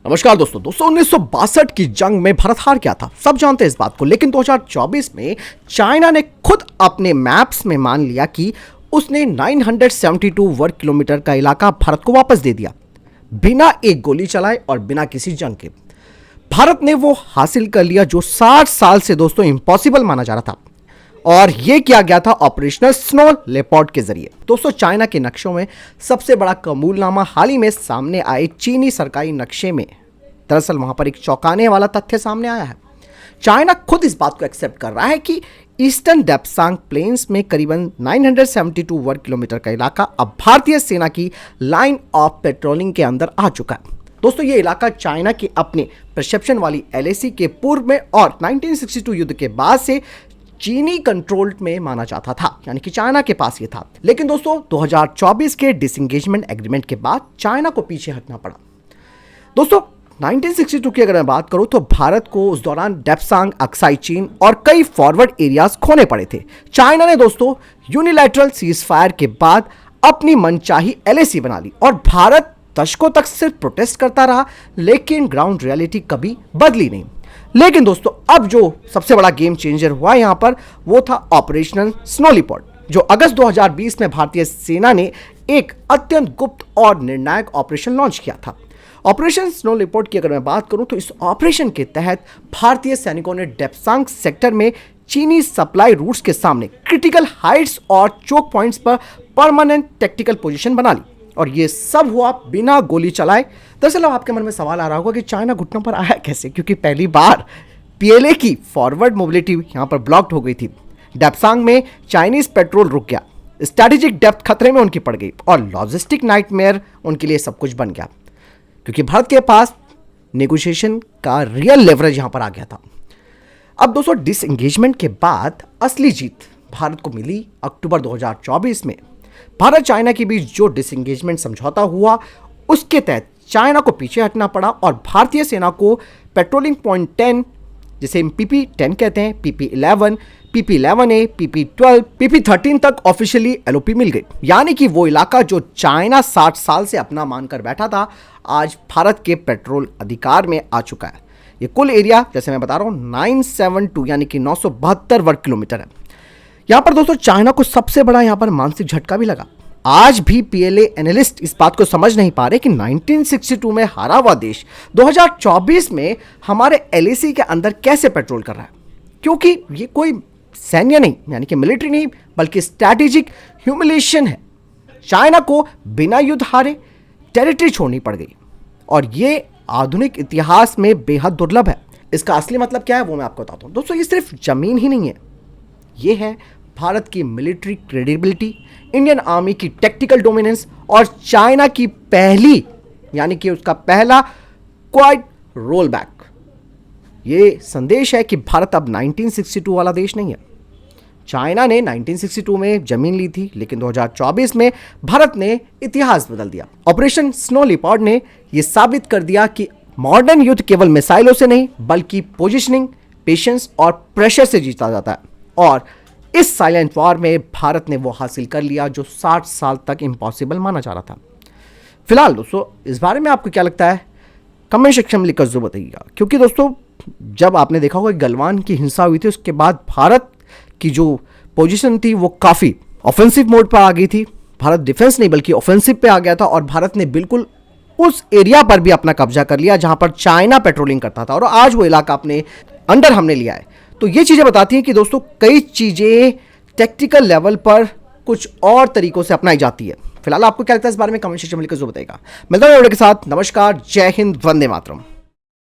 नमस्कार दोस्तों 1962 की जंग में भारत हार गया था, सब जानते हैं इस बात को। लेकिन 2024 में चाइना ने खुद अपने मैप्स में मान लिया कि उसने 972 वर्ग किलोमीटर का इलाका भारत को वापस दे दिया, बिना एक गोली चलाए और बिना किसी जंग के। भारत ने वो हासिल कर लिया जो 60 साल से दोस्तों इम्पॉसिबल माना जा रहा था, और यह किया गया था ऑपरेशनल स्नो लेपर्ड के जरिए। दोस्तों, चाइना के नक्शों में सबसे बड़ा कबूलनामा हाल ही में सामने आए चीनी सरकारी नक्शे में दरअसल वहां पर एक चौंकाने वाला तथ्य सामने आया है। चाइना खुद इस बात को एक्सेप्ट कर रहा है कि ईस्टर्न डेप्सांग प्लेन्स में करीबन 972 वर्ग किलोमीटर का इलाका अब भारतीय सेना की लाइन ऑफ पेट्रोलिंग के अंदर आ चुका है। दोस्तों, ये इलाका चाइना के अपने परसेप्शन वाली एलएसी के पूर्व में और 1962 युद्ध के बाद से चीनी कंट्रोल में माना जाता था, यानी कि चाइना के पास ये था। लेकिन दोस्तों, 2024 के डिसएंगेजमेंट एग्रीमेंट के बाद चाइना को पीछे हटना पड़ा। दोस्तों, 1962 की अगर मैं बात करूं तो भारत को उस दौरान डेप्सांग, अक्साई चीन और कई फॉरवर्ड एरियाज खोने पड़े थे। चाइना ने दोस्तों यूनिलैटरल सीज फायर के बाद अपनी मनचाही एलएसी बना ली और भारत दशकों तक सिर्फ प्रोटेस्ट करता रहा, लेकिन ग्राउंड रियलिटी कभी बदली नहीं। लेकिन दोस्तों, अब जो सबसे बड़ा गेम चेंजर हुआ यहां पर वो था ऑपरेशनल स्नो लेपर्ड, जो अगस्त 2020 में भारतीय सेना ने एक अत्यंत गुप्त और निर्णायक ऑपरेशन लॉन्च किया था। ऑपरेशन स्नो लेपर्ड की अगर मैं बात करूं तो इस ऑपरेशन के तहत भारतीय सैनिकों ने डेप्सांग सेक्टर में चीनी सप्लाई रूट्स के सामने क्रिटिकल हाइट्स और चोक पॉइंट्स पर परमानेंट टैक्टिकल पोजीशन बना ली, और ये सब हुआ बिना गोली चलाए। दरअसल अब आपके मन में सवाल आ रहा होगा कि चाइना घुटनों पर आया कैसे, क्योंकि पहली बार पीएलए की फॉरवर्ड मोबिलिटी यहां पर ब्लॉक्ड हो गई थी। डेप्सांग में चाइनीज पेट्रोल रुक गया, स्ट्रैटेजिक डेप्थ खतरे में उनकी पड़ गई और लॉजिस्टिक नाइटमेयर उनके लिए सब कुछ बन गया, क्योंकि भारत के पास नेगोशिएशन का रियल लेवरेज यहां पर आ गया था। अब दोस्तों, डिसएंगेजमेंट के बाद असली जीत भारत को मिली अक्टूबर 2024 में। भारत चाइना के बीच जो डिसएंगेजमेंट समझौता हुआ उसके तहत चाइना को पीछे हटना पड़ा और भारतीय सेना को पेट्रोलिंग पॉइंट 10, जिसे PP10 कहते हैं, PP11, PP11A, PP12, PP13 तक ऑफिशियली एलओपी मिल गई। यानी कि वो इलाका जो चाइना 60 साल से अपना मानकर बैठा था, आज भारत के पेट्रोल अधिकार में आ चुका है। ये कुल एरिया जैसे मैं बता रहा हूं 972 यानी कि 972 वर्ग किलोमीटर है। यहां पर दोस्तों, चाइना को सबसे बड़ा यहां पर मानसिक झटका भी लगा। आज भी पीएलए एनालिस्ट इस बात को समझ नहीं पा रहे कि 1962 में हारा हुआ देश 2024 में हमारे एलएसी के अंदर कैसे पेट्रोल कर रहा है, क्योंकि ये कोई सैन्य नहीं, यानी कि मिलिट्री नहीं, बल्कि स्ट्रैटेजिक ह्यूमिलिएशन है। चाइना को बिना युद्ध हारे टेरिटरी छोड़नी पड़ गई, और ये आधुनिक इतिहास में बेहद दुर्लभ है। इसका असली मतलब क्या है वो मैं आपको बताता हूं। दोस्तों, ये सिर्फ जमीन ही नहीं है, ये है भारत की मिलिट्री क्रेडिबिलिटी, इंडियन आर्मी की टेक्टिकल डोमिनेंस और चाइना की पहली यानी कि उसका पहला क्वाइट रोल बैक। ये संदेश है कि भारत अब 1962 वाला देश नहीं है। चाइना ने 1962 में जमीन ली थी, लेकिन 2024 में भारत ने इतिहास बदल दिया। ऑपरेशन स्नो लेपर्ड ने यह साबित कर दिया कि मॉडर्न युद्ध केवल मिसाइलों से नहीं बल्कि पोजिशनिंग, पेशेंस और प्रेशर से जीता जाता है, और इस साइलेंट वॉर में भारत ने वो हासिल कर लिया जो 60 साल तक इम्पॉसिबल माना जा रहा था। फिलहाल दोस्तों, इस बारे में आपको क्या लगता है कमेंट सेक्शन में लिखकर जरूर बताइएगा, क्योंकि दोस्तों, जब आपने देखा होगा गलवान की हिंसा हुई थी उसके बाद भारत की जो पोजीशन थी वो काफ़ी ऑफेंसिव मोड पर आ गई थी। भारत डिफेंस नहीं बल्कि ऑफेंसिव पे आ गया था, और भारत ने बिल्कुल उस एरिया पर भी अपना कब्जा कर लिया जहां पर चाइना पेट्रोलिंग करता था, और आज वो इलाका अपने अंडर हमने लिया है। तो ये चीज़ें बताती हैं कि दोस्तों, कई चीज़ें टेक्टिकल लेवल पर कुछ और तरीकों से अपनाई जाती है। फिलहाल आपको क्या लगता है इस बारे में कमेंट सेक्शन में लिखकर जरूर बताइएगा। मिलता हूं वीडियो के साथ। नमस्कार, जय हिंद, वंदे मातरम।